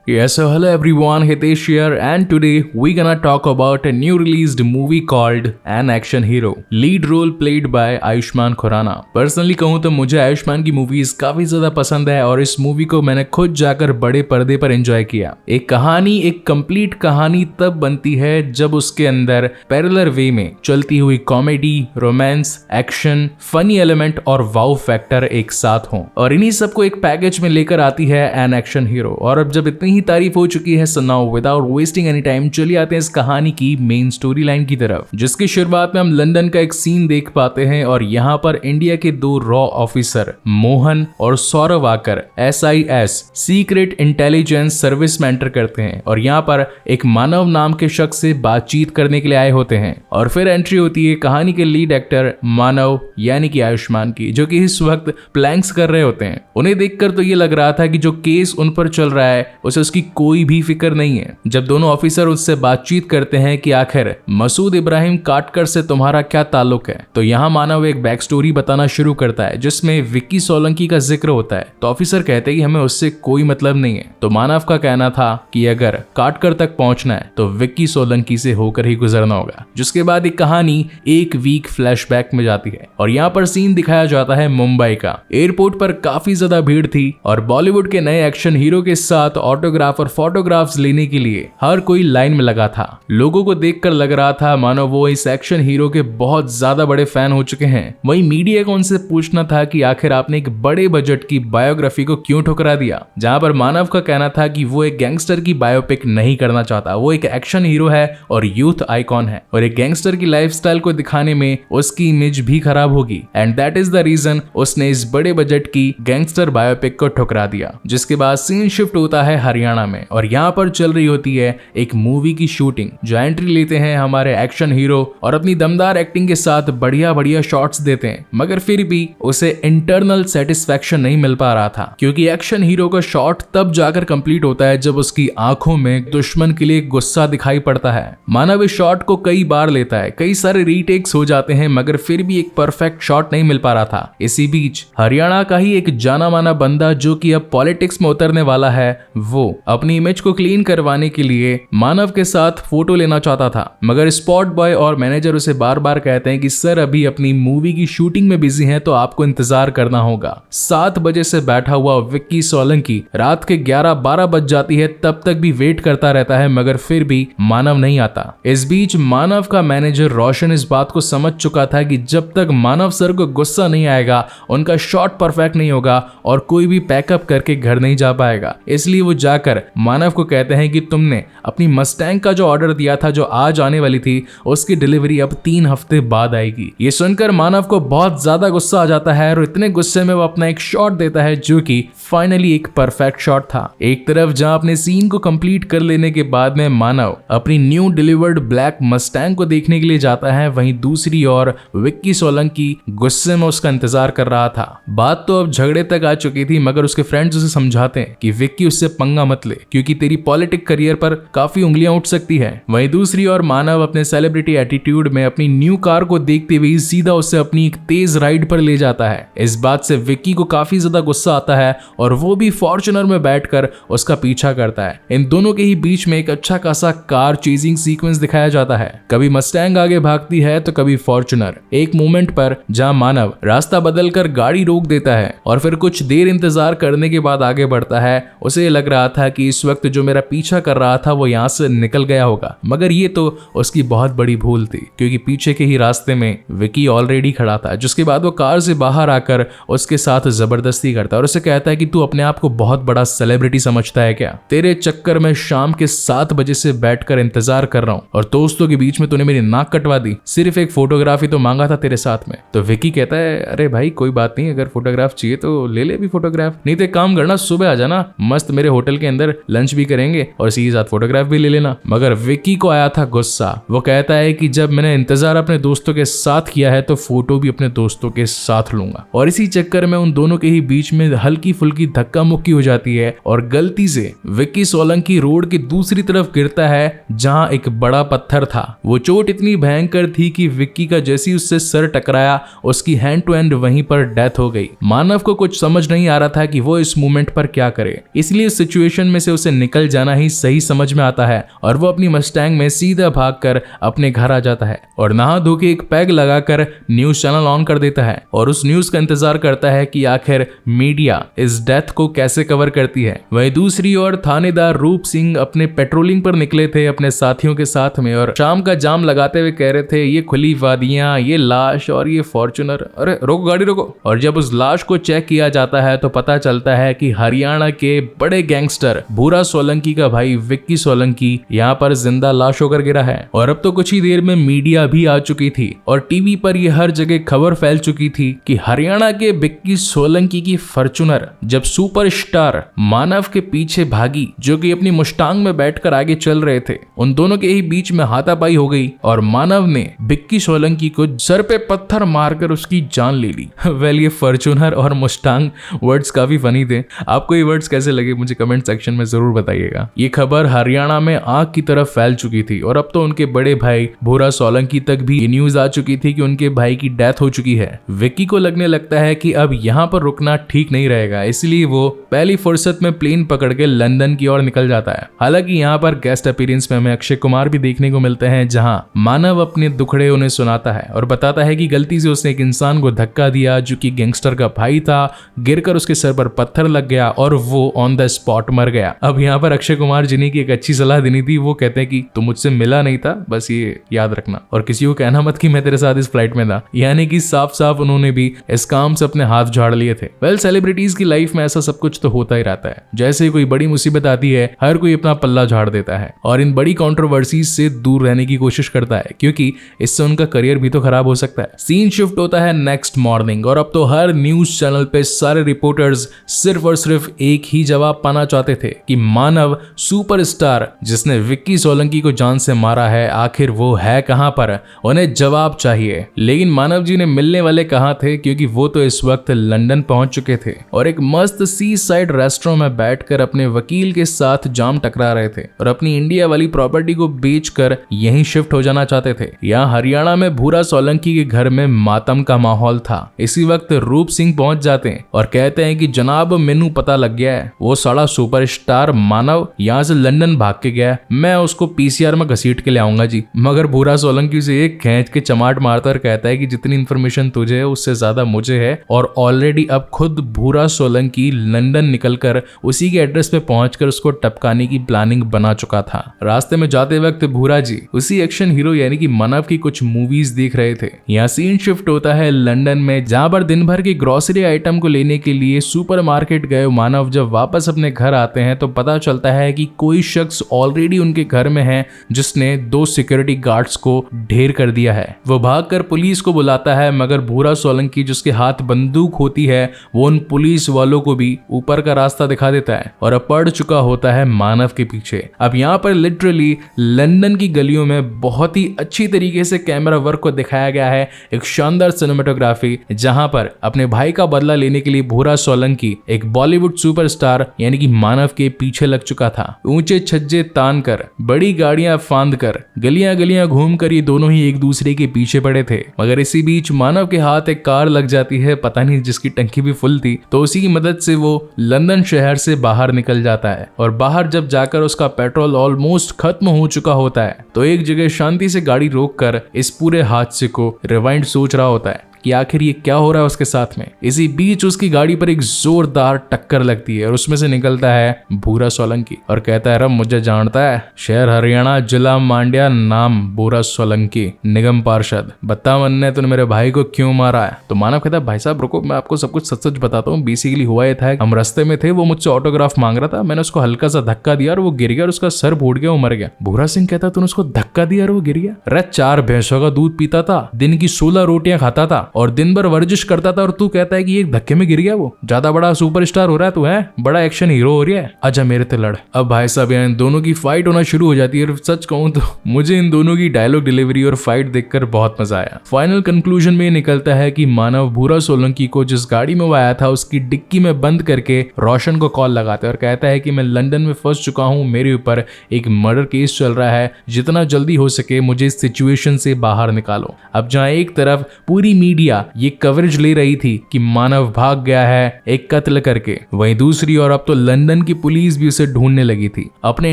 Yes, so hello everyone, Hitesh here, and today we gonna talk about a new released movie called An Action Hero. Lead role played by Ayushmann Khurrana. Personally कहूँ तो मुझे आयुष्मान की movies काफी ज्यादा पसंद है और इस मूवी को मैंने खुद जाकर बड़े पर्दे पर एंजॉय किया. एक कहानी, एक कंप्लीट कहानी तब बनती है जब उसके अंदर पैरेलल वे में चलती हुई comedy, romance, action, funny element और वाउ फैक्टर एक साथ हों. और इन्हीं सबको एक पैकेज में लेकर आती है एन एक्शन हीरो. और अब जब इतनी ही तारीफ हो चुकी है, so now without wasting any time चलिए आते हैं इस कहानी की मेन स्टोरी लाइन की तरफ, जिसकी शुरुआत में हम लंदन का एक सीन देख पाते हैं और यहाँ पर इंडिया के दो रॉ ऑफिसर मोहन और सौरव आकर SIS सीक्रेट इंटेलिजेंस सर्विस में एंटर करते हैं और यहाँ पर एक मानव नाम के शख्स से बातचीत करने के लिए आए होते हैं. और फिर एंट्री होती है कहानी के लीड एक्टर मानव यानी कि आयुष्मान की, जो कि इस वक्त प्लैंक्स कर रहे होते हैं. उन्हें देखकर तो ये लग रहा था कि जो केस उन पर चल रहा है उसे उसकी कोई भी फिक्र नहीं है. जब दोनों ऑफिसर उससे बातचीत करते हैं कि आखिर मसूद इब्राहिम काटकर से तुम्हारा क्या ताल्लुक है, तो यहाँ मानव एक बैक स्टोरी बताना शुरू करता है जिसमें विक्की सोलंकी का जिक्र होता है. तो ऑफिसर कहते हैं कि हमें उससे कोई मतलब नहीं है. तो मानव का कहना था कि अगर काटकर तक पहुंचना है तो विक्की सोलंकी से होकर ही गुजरना होगा. जिसके बाद एक कहानी एक वीक फ्लैशबैक में जाती है और यहाँ पर सीन दिखाया जाता है मुंबई का. एयरपोर्ट पर काफी ज्यादा भीड़ थी और बॉलीवुड के नए एक्शन हीरो के साथ ऑटोग्राफ और फोटोग्राफ्स लेने के लिए हर कोई लाइन में लगा था. लोगों को देखकर लग रहा था मानो वो इस एक्शन हीरो के बहुत ज्यादा बड़े फैन हो चुके हैं. वहीं मीडिया को उनसे पूछना था कि आखिर आपने एक बड़े बजट की बायोग्राफी को क्यों ठुकरा दिया, जहां पर मानव का कहना था कि वो एक गैंगस्टर की बायोपिक नहीं करना चाहता. वो एक एक्शन हीरो है और यूथ आइकॉन है और एक गैंगस्टर की लाइफस्टाइल को दिखाने में उसकी इमेज भी खराब होगी, and that is the reason उसने इस बड़े बजट की गैंगस्टर बायोपिक को ठुकरा दिया. जिसके बाद सीन शिफ्ट होता है हरियाणा में और यहाँ पर चल रही होती है एक मूवी की शूटिंग, जो एंट्री लेते हैं हमारे एक्शन हीरो और अपनी दमदार एक्टिंग के साथ बढ़िया बढ़िया शॉट्स देते हैं. मगर फिर भी उसे इंटरनल सेटिस्फैक्शन नहीं मिल पा रहा था, क्योंकि एक्शन हीरो का शॉट तब जाकर कंप्लीट होता है जब उसकी आंखों में दुश्मन के लिए गुस्सा दिखाई पड़ता है. मानव इस शॉट को कई बार लेता है, कई सारे रीटेक्स हो जाते हैं, मगर फिर भी एक परफेक्ट शॉट नहीं मिल पा रहा था. इसी बीच हरियाणा का ही एक जाना माना बंदा जो कि अब पॉलिटिक्स में उतरने वाला है, वो अपनी इमेज को क्लीन करवाने के लिए मानव के साथ फोटो लेना चाहता था. मगर स्पॉट बॉय और मैनेजर उसे बार बार कहते हैं कि सर अभी अपनी मूवी की शूटिंग में बिजी हैं, तो आपको इंतजार करना होगा. 7 बजे से बैठा हुआ विक्की सोलंकी रात के 11-12 बज जाती है तब तक भी वेट करता रहता है, मगर फिर भी मानव नहीं आता. इस बीच मानव का मैनेजर रोशन इस बात को समझ चुका था कि जब तक मानव सर को गुस्सा नहीं आएगा उनका शॉट परफेक्ट नहीं होगा और कोई भी पैकअप करके घर नहीं जा पाएगा. इसलिए वो जाकर मानव को कहते हैं कि तुमने अपनी मस्टैंग का जो ऑर्डर दिया था, जो आज आने वाली थी, उसकी डिलीवरी अब 3 हफ्ते बाद आएगी. ये सुनकर मानव को बहुत ज्यादा गुस्सा आ जाता है और इतने गुस्से में वो अपना एक शॉट देता है जो कि फाइनली एक परफेक्ट शॉट था. एक तरफ जहां अपने सीन को कंप्लीट कर लेने के बाद में मानव अपनी न्यू डिलीवर्ड ब्लैक मस्टैंग को देखने के लिए जाता है, वहीं दूसरी ओर विक्की सोलंकी गुस्से में उसका इंतजार कर रहा था. बात तो अब झगड़े तक आ चुकी थी, मगर उसके फ्रेंड्स उसे समझाते हैं कि विक्की उससे पंगा मत ले, क्योंकि तेरी पॉलिटिक करियर पर काफी उंगलियां उठ सकती है. वहीं दूसरी ओर मानव अपने सेलिब्रिटी एटीट्यूड में अपनी न्यू कार को देखते हुए सीधा उसे अपनी एक तेज राइड पर ले जाता है. इस बात से विक्की को काफी ज्यादा गुस्सा आता है और वो भी फॉर्च्यूनर में बैठकर उसका पीछा करता है. इन दोनों के ही बीच में एक अच्छा खासा कार चेजिंग सीक्वेंस दिखाया जाता है. कभी मस्टैंग आगे भागती है तो कभी फॉर्च्यूनर. एक मोमेंट पर जहां मानव रास्ता बदलकर गाड़ी रोक देता है और फिर कुछ देर इंतजार करने के बाद आगे बढ़ता है. उसे लग रहा था कि इस वक्त जो मेरा पीछा कर रहा था वो यहाँ से निकल गया होगा, मगर ये तो उसकी बहुत बड़ी भूल थी, क्योंकि पीछे के ही रास्ते में विक्की ऑलरेडी खड़ा था. जिसके बाद वो कार से बाहर आकर उसके साथ जबरदस्ती करता है और उसे कहता है कि तू अपने आप को बहुत बड़ा सेलिब्रिटी समझता है क्या? तेरे चक्कर में शाम के 7 बजे से बैठकर इंतजार कर रहा हूँ और दोस्तों के बीच में तूने मेरी नाक कटवा दी. सिर्फ एक फोटोग्राफी तो मांगा था तेरे साथ में. तो विक्की कहता है अरे भाई कोई बात नहीं, अगर फोटोग्राफ चाहिए तो ले ले भी फोटोग्राफ, नहीं तो काम करना सुबह आ जाना, मस्त मेरे होटल के अंदर लंच भी करेंगे और इसी के साथ फोटोग्राफ भी ले लेना. मगर विक्की को आया था गुस्सा. वो कहता है कि जब मैंने इंतजार अपने दोस्तों के साथ किया है तो फोटो भी अपने दोस्तों के साथ लूंगा. और इसी चक्कर में उन दोनों के ही बीच में हल्की फुल्की धक्का मुक्की हो जाती है और गलती से विक्की सोलंकी रोड की दूसरी तरफ गिरता है जहां एक बड़ा पत्थर था. वो चोट इतनी भयंकर थी कि विक्की का जैसी उससे सर टकराया उसकी हैंड टू हैंड वहीं पर डेथ हो गई. मानव को कुछ समझ नहीं आ रहा था कि वो इस मोमेंट पर क्या करे, इसलिए इस सिचुएशन सिचुएशन में से उसे निकल जाना ही सही समझ में आता है और वो अपनी मस्टैंग में सीधा भागकर अपने घर आ जाता है और नहा धो के एक पैग लगाकर न्यूज चैनल ऑन कर देता है और उस न्यूज का इंतजार करता है कि आखिर मीडिया इस डेथ को कैसे कवर करती है। वहीं दूसरी ओर थानेदार रूप सिंह अपने पेट्रोलिंग पर निकले थे अपने साथियों के साथ में और शाम का जाम लगाते हुए कह रहे थे ये खुली वादियां, ये लाश और ये फॉर्च्यूनर, अरे रोको गाड़ी रोको। और जब उस लाश को चेक किया जाता है तो पता चलता है कि हरियाणा के बड़े गैंगस्टर भूरा सोलंकी का भाई विक्की सोलंकी यहाँ पर जिंदा लाश होकर गिरा है। और अब तो कुछ ही देर में मीडिया भी आ चुकी थी और टीवी पर ये हर जगह खबर फैल चुकी थी कि हरियाणा के विक्की सोलंकी की फॉर्च्यूनर जब सुपरस्टार मानव के पीछे भागी जो कि अपनी मुस्टांग में बैठकर आगे चल रहे थे, उन दोनों के ही बीच में हाथापाई हो गई और मानव ने विक्की सोलंकी को सर पे पत्थर मारकर उसकी जान ले ली। वेल ये फॉर्च्यूनर और मुस्टांग वर्ड्स काफी फनी थे। आपको ये वर्ड्स कैसे लगे मुझे कमेंट सेक्शन में जरूर बताइएगा। ये खबर हरियाणा में आग की तरफ फैल चुकी थी और अब तो उनके बड़े भाई भूरा सोलंकी तक भी ये न्यूज आ चुकी थी कि उनके भाई की डेथ हो चुकी है। विक्की को लगने लगता है कि अब यहाँ पर रुकना ठीक नहीं रहेगा, इसलिए वो पहली फुर्सत में प्लेन पकड़ के लंदन की ओर निकल जाता है। हालांकि यहाँ पर गेस्ट अपीयरेंस में हमें अक्षय कुमार भी देखने को मिलते हैं जहाँ मानव अपने दुखड़े उन्हें सुनाता है और बताता है कि गलती से उसने एक इंसान को धक्का दिया जो कि गैंगस्टर का भाई था, गिरकर उसके सर पर पत्थर लग गया और वो ऑन द स्पॉट मर गया। अब यहाँ पर अक्षय कुमार जिन्हें की एक अच्छी सलाह देनी थी वो कहते हैं कि तुम मुझसे मिला नहीं था, बस ये याद रखना और किसी को कहना मत कि मैं तेरे साथ इस फ्लाइट में था। यानी कि साफ साफ उन्होंने भी इस काम से अपने हाथ झाड़ लिए थे। वेल सेलिब्रिटीज की लाइफ में ऐसा सब कुछ तो होता ही रहता है। जैसे कोई बड़ी मुसीबत आती है हर कोई अपना पल्ला झाड़ देता है और इन बड़ी कंट्रोवर्सीज से दूर रहने की कोशिश करता है क्योंकि इससे उनका करियर भी तो खराब हो सकता है। सीन शिफ्ट होता है नेक्स्ट मॉर्निंग और अब तो हर न्यूज चैनल पे सारे रिपोर्टर्स सिर्फ और सिर्फ एक ही जवाब पाना चाहते थे कि मानव सुपरस्टार जिसने विक्की सोलंकी को जान से मारा है आखिर वो है कहां पर, उन्हें जवाब चाहिए। लेकिन मानव जी ने मिलने वाले कहां थे क्योंकि वो तो इस वक्त लंदन पहुंच चुके थे और एक मस्त सी साइड रेस्टोरेंट में बैठकर अपने वकील के साथ जाम टकरा रहे थे और अपनी इंडिया वाली प्रॉपर्टी को बेचकर यहीं शिफ्ट हो जाना चाहते थे। यहाँ हरियाणा में भूरा सोलंकी के घर में मातम का माहौल था। इसी वक्त रूप सिंह पहुंच जाते हैं और कहते हैं कि जनाब मेनू पता लग गया है, वो साला सुपरस्टार मानव यहाँ से लंदन भाग के गया, मैं उसको पीसीआर में घसीट के ले आऊंगा जी। मगर भूरा सोलंकी से एक खींच के चमाट मारता और कहता है कि जितनी इन्फॉर्मेशन तुझे है उससे ज्यादा मुझे है और ऑलरेडी अब खुद भूरा सोलंकी लंदन निकलकर उसी के एड्रेस पे पहुंचकर उसको टपकाने की प्लानिंग बना चुका था। रास्ते में जाते वक्त भूरा जी उसी एक्शन हीरो यानी कि मानव की कुछ मूवीज देख रहे थे। यहाँ सीन शिफ्ट होता है लंदन में जहाँ पर दिन भर की ग्रोसरी आइटम को लेने के लिए सुपरमार्केट गए मानव जब वापस अपने घर आते हैं तो पता चलता है कि कोई शख्स ऑलरेडी उनके घर में है जिसने 2 सिक्योरिटी गार्ड्स को ढेर कर दिया है। वो भागकर पुलिस को बुलाता है मगर भूरा सोलंकी जिसके हाथ बंदूक होती है वो उन पुलिस वालों को भी ऊपर का रास्ता दिखा देता है और अब पड़ चुका होता है मानव के पीछे। अब यहाँ पर लिटरली लंदन की गलियों में बहुत ही अच्छी तरीके से कैमरा वर्क को दिखाया गया है, एक शानदार सिनेमेटोग्राफी जहां पर अपने भाई का बदला लेने के लिए भूरा सोलंकी एक बॉलीवुड सुपरस्टार यानी कि मानव के पीछे लग चुका था। ऊंचे छज्जे तान कर बड़ी गाड़ियां फांद कर गलियां गलियां घूम कर ये दोनों ही एक दूसरे के पीछे पड़े थे। मगर इसी बीच मानव के हाथ एक कार लग जाती है, पता नहीं जिसकी टंकी भी फुल थी, तो उसी की मदद से वो लंदन शहर से बाहर निकल जाता है और बाहर जब जाकर उसका पेट्रोल ऑलमोस्ट खत्म हो चुका होता है तो एक जगह शांति से गाड़ी रोककर इस पूरे हादसे को रिवाइंड सोच रहा होता है कि आखिर ये क्या हो रहा है उसके साथ में। इसी बीच उसकी गाड़ी पर एक जोरदार टक्कर लगती है और उसमें से निकलता है भूरा सोलंकी और कहता है रब मुझे जानता है, शहर हरियाणा, जिला मांड्या, नाम भूरा सोलंकी, निगम पार्षद, बता मन ने तूने मेरे भाई को क्यों मारा है। तो मानव कहता है भाई साहब रुको, मैं आपको सब कुछ सच सच बताता हूँ। बेसिकली हुआ ये था हम रास्ते में थे, वो मुझसे ऑटोग्राफ मांग रहा था, मैंने उसको हल्का सा धक्का दिया और वो गिर गया और उसका सर फूट गया, वो मर गया। भूरा सिंह कहता तूने उसको धक्का दिया और वो गिर गया? अरे 4 भैंसों का दूध पीता था, दिन की 16 रोटियां खाता था और दिन भर वर्जिश करता था और तू कहता है कि एक धक्के में गिर गया? वो ज्यादा बड़ा सुपरस्टार हो रहा है तू, है बड़ा एक्शन हीरो हो रहा है, आजा मेरे ते लड़। अब भाई साहब इन दोनों की फाइट होना शुरू हो जाती है और सच कहूं तो मुझे इन दोनों की डायलॉग डिलीवरी और फाइट देखकर बहुत मजा आया। फाइनल कंक्लूजन में निकलता है कि मानव भूरा सोलंकी को जिस गाड़ी में वो आया था उसकी डिक्की में बंद करके रोशन को कॉल लगाता है और कहता है कि मैं लंदन में फंस चुका हूं, मेरे ऊपर एक मर्डर केस चल रहा है, जितना जल्दी हो सके मुझे इस सिचुएशन से बाहर निकालो। अब जहां एक तरफ पूरी मीडिया मीडिया ये कवरेज ले रही थी कि मानव भाग गया है एक कत्ल करके, वहीं दूसरी ओर अब तो लंदन की पुलिस भी उसे ढूंढने लगी थी। अपने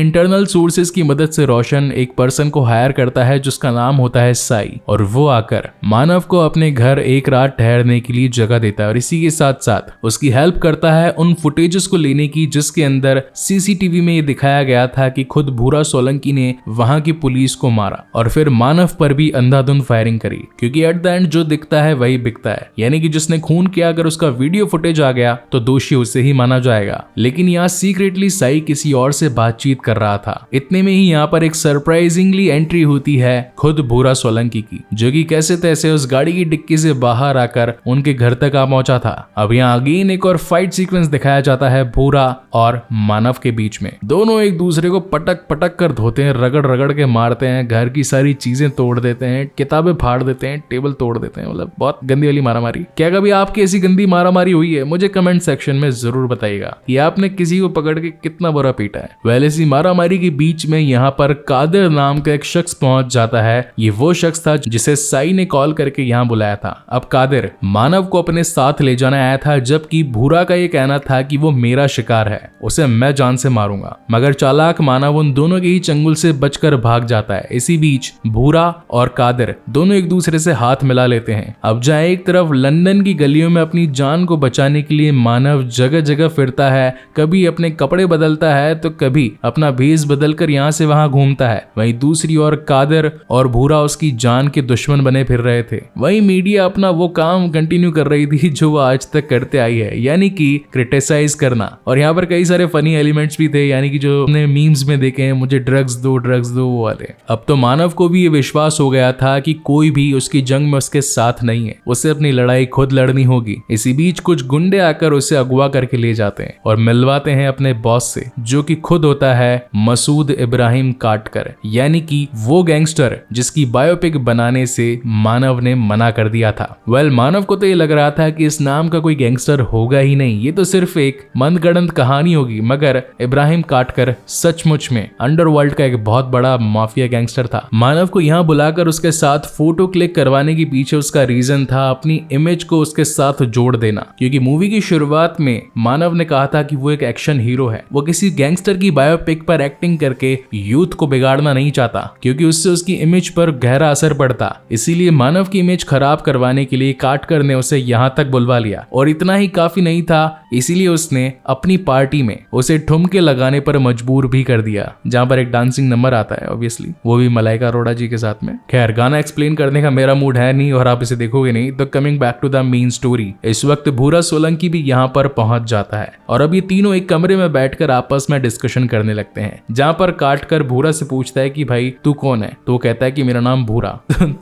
इंटरनल सोर्सेज की मदद से रोशन एक पर्सन को हायर करता है जिसका नाम होता है साई, और वो आकर मानव को अपने घर एक रात ठहरने के लिए जगह देता है और इसी के साथ साथ उसकी हेल्प करता है उन फुटेजेस को लेने की जिसके अंदर सीसीटीवी में ये दिखाया गया था कि खुद भूरा सोलंकी ने वहां की पुलिस को मारा और फिर मानव पर भी अंधाधुंध फायरिंग करी, क्योंकि एट द एंड जो दिखता है वही बिकता है, यानी कि जिसने खून किया अगर उसका वीडियो फुटेज आ गया तो दोषी उसे ही माना जाएगा। लेकिन यहाँ सीक्रेटली साई किसी और से बातचीत कर रहा था। इतने में ही यहाँ पर एक सरप्राइजिंगली एंट्री होती है खुद भूरा सोलंकी की, जो कि कैसे तैसे उस गाड़ी की डिक्की से बाहर आकर उनके घर तक आ पहुंचा था। अब यहाँ अगेन एक और फाइट सीक्वेंस दिखाया जाता है भूरा और मानव के बीच में। दोनों एक दूसरे को पटक पटक कर धोते हैं, रगड़ रगड़ के मारते हैं, घर की सारी चीजें तोड़ देते हैं, किताबें फाड़ देते हैं, टेबल तोड़ देते हैं। मतलब बहुत गंदी वाली मारामारी। क्या कभी आपकी ऐसी गंदी मारामारी हुई है? मुझे कमेंट सेक्शन में जरूर बताइएगा कि आपने किसी को पकड़ के कितना बुरा पीटा है। वैसे इसी मारामारी के बीच में यहाँ पर कादिर नाम का एक शख्स पहुंच जाता है। ये वो शख्स था जिसे साई ने कॉल करके यहाँ बुलाया था। अब कादिर मानव को अपने साथ ले जाने आया था, जबकि भूरा का ये कहना था कि वो मेरा शिकार है, उसे मैं जान से मारूंगा। मगर चालाक मानव उन दोनों के ही चंगुल से बचकर भाग जाता है। इसी बीच भूरा और कादिर दोनों एक दूसरे से हाथ मिला लेते हैं। अब जहाँ एक तरफ लंदन की गलियों में अपनी जान को बचाने के लिए मानव जगह जगह फिरता है, कभी अपने कपड़े बदलता है तो कभी अपना भेष बदलकर यहाँ से वहां घूमता है, वहीं दूसरी ओर कादिर और भूरा उसकी जान के दुश्मन बने फिर रहे थे। वहीं मीडिया अपना वो काम कंटिन्यू कर रही थी जो वो आज तक करते आई है, यानी कि क्रिटिसाइज करना। और यहाँ पर कई सारे फनी एलिमेंट्स भी थे, यानी कि जो हमने मीम्स में देखे हैं, मुझे ड्रग्स दो वो वाले। अब तो मानव को भी ये विश्वास हो गया था कि कोई भी उसकी जंग में उसके साथ नहीं है, उसे अपनी लड़ाई खुद लड़नी होगी। इसी बीच कुछ गुंडे आकर उसे अगवा करके ले जाते हैं और मिलवाते हैं अपने बॉस से, जो कि खुद होता है मसूद इब्राहिम काटकर, यानी कि वो गैंगस्टर जिसकी बायोपिक बनाने से मानव ने मना कर दिया था। मानव को तो ये लग रहा था कि इस नाम का कोई गैंगस्टर होगा ही नहीं, ये तो सिर्फ एक मनगढ़ंत कहानी होगी, मगर इब्राहिम काटकर सचमुच में अंडरवर्ल्ड का एक बहुत बड़ा माफिया गैंगस्टर था। मानव को यहाँ बुलाकर उसके साथ फोटो क्लिक करवाने के पीछे उसका रीजन था अपनी इमेज को उसके साथ जोड़ देना, क्योंकि मूवी की शुरुआत में मानव ने कहा था कि वो एक एक्शन हीरो है, वो किसी गैंगस्टर की बायोपिक पर एक्टिंग करके यूथ को बिगाड़ना नहीं चाहता, क्योंकि उससे उसकी इमेज पर गहरा असर पड़ता। इसीलिए मानव की इमेज खराब करवाने के लिए काटकर ने उसे यहाँ तक बुलवा लिया, और इतना ही काफी नहीं था, इसीलिए उसने अपनी पार्टी में उसे ठुमके लगाने पर मजबूर भी कर दिया, जहाँ पर एक डांसिंग नंबर आता है ऑब्वियसली, वो भी मलाइका अरोड़ा जी के साथ में। खैर गाना एक्सप्लेन करने का मेरा मूड है नहीं और आप इसे देखोगे नहीं, तो coming back to the main story, इस वक्त भूरा सोलंकी भी यहाँ पर पहुंच जाता है और अब ये तीनों एक कमरे में बैठकर आपस में डिस्कशन करने लगते हैं, जहाँ पर काटकर भूरा से पूछता है कि भाई तू कौन है, तो कहता है कि मेरा नाम भूरा।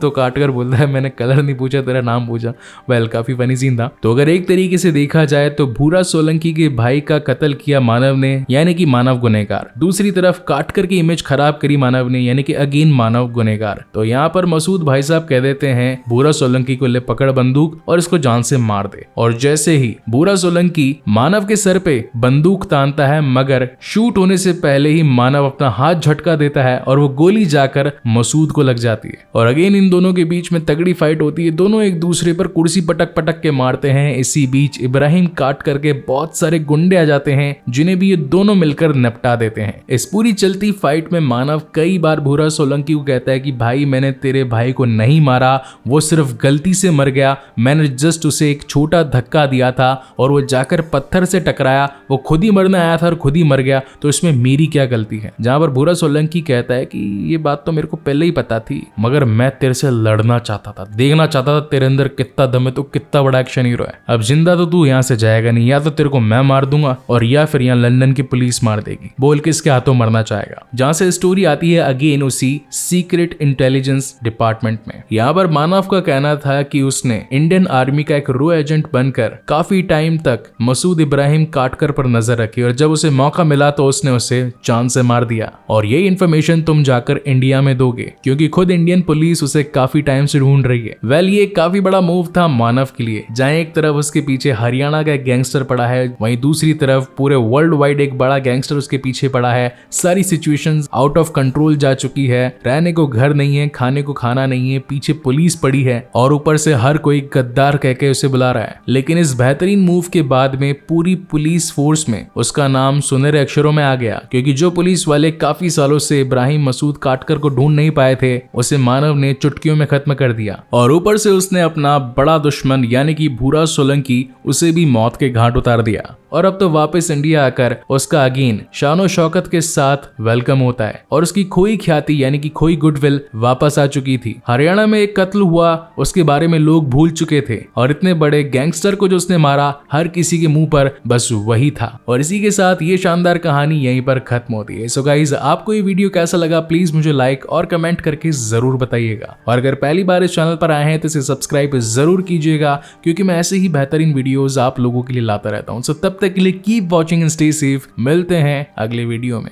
तो काटकर बोलता है मैंने कलर नहीं पूछा, तेरा नाम पूछा। काफी फनी सीन था। तो अगर एक तरीके से देखा जाए तो भूरा सोलंकी के भाई का कत्ल किया मानव ने, यानी कि मानव गुनहगार। दूसरी तरफ काटकर की इमेज खराब करी मानव ने, यानी कि अगेन मानव गुनहगार। तो यहाँ पर मसूद भाई साहब कह देते हैं भूरा सोलंकी को ले पकड़ बंदूक और इसको जान से मार दे। और जैसे ही भूरा सोलंकी मानव के सर पे बंदूक तानता है, मगर शूट होने से पहले ही मानव अपना हाथ झटका देता है और वो गोली जाकर मसूद को लग जाती है। और अगेन इन दोनों के बीच में तगड़ी फाइट होती है, दोनों एक दूसरे पर कुर्सी पटक पटक के मारते हैं। इसी बीच इब्राहिम काट करके बहुत सारे गुंडे आ जाते हैं, जिन्हें भी ये दोनों मिलकर निपटा देते हैं। इस पूरी चलती फाइट में मानव कई बार भूरा सोलंकी को कहता है कि भाई मैंने तेरे भाई को नहीं मारा, वो सिर्फ गलती से मर गया, मैंने जस्ट उसे एक छोटा धक्का दिया था और वो जाकर पत्थर से टकराया, वो खुद ही मरने आया था और खुद ही मर गया, तो इसमें मेरी क्या गलती है। जहां पर भूरा सोलंकी कहता है कि ये बात तो मेरे को पहले ही पता थी, मगर मैं तेरे से लड़ना चाहता था, देखना चाहता था तेरे अंदर कितना दम है, तो कितना बड़ा एक्शन हीरो है। अब जिंदा तो तू यहाँ से जाएगा नहीं, या तो तेरे को मैं मार दूंगा और या फिर यहाँ लंदन की पुलिस मार देगी, बोल के इसके हाथों मरना चाहेगा। जहां से स्टोरी आती है अगेन उसी सीक्रेट इंटेलिजेंस डिपार्टमेंट में। यहाँ पर मानव का कहना था कि उसने इंडियन आर्मी का एक रो एजेंट बनकर काफी टाइम तक मसूद इब्राहिम काटकर पर नजर रखी, और जब उसे मौका मिला तो उसने उसे जान से मार दिया। और ये इन्फॉर्मेशन तुम जाकर इंडिया में दोगे, क्योंकि खुद इंडियन पुलिस उसे काफी टाइम से ढूंढ रही है। ये काफी बड़ा मूव था मानव के लिए, जहां एक तरफ उसके पीछे हरियाणा का एक गैंगस्टर पड़ा है, वहीं दूसरी तरफ पूरे वर्ल्ड वाइड एक बड़ा गैंगस्टर उसके पीछे पड़ा है। सारी सिचुएशंस आउट ऑफ कंट्रोल जा चुकी है, रहने को घर नहीं है, खाने को खाना नहीं है, पीछे पुलिस पड़ी है, और ऊपर से हर कोई गद्दार कह के उसे बुला रहा है। लेकिन इस बेहतरीन मूव के बाद में पूरी पुलिस फोर्स में उसका नाम सुनहरे अक्षरों में आ गया, क्योंकि जो पुलिस वाले काफी सालों से इब्राहिम मसूद काटकर को ढूंढ नहीं पाए थे, उसे मानव ने चुटकियों में खत्म कर दिया। और ऊपर से उसने अपना बड़ा दुश्मन यानी कि भूरा सोलंकी उसे भी मौत के घाट उतार दिया। और अब तो वापस इंडिया आकर उसका अगेन शानो शौकत के साथ वेलकम होता है और उसकी खोई ख्याति यानी कि खोई गुडविल वापस आ चुकी थी। हरियाणा में एक कत्ल हुआ, उसके बारे में लोग भूल चुके थे और इतने बड़े गैंगस्टर को जो उसने मारा हर किसी के मुंह पर बस वही था। और इसी के साथ ये शानदार कहानी यहीं पर खत्म होती है। सो गाइस, आपको ये वीडियो कैसा लगा प्लीज मुझे लाइक और कमेंट करके जरूर बताइएगा। और अगर पहली बार इस चैनल पर आए हैं तो इसे सब्सक्राइब जरूर कीजिएगा, क्योंकि मैं ऐसे ही बेहतरीन वीडियोस आप लोगों के लिए लाता रहता हूँ। सो तब तक के लिए keep watching and stay safe. मिलते हैं अगले वीडियो में।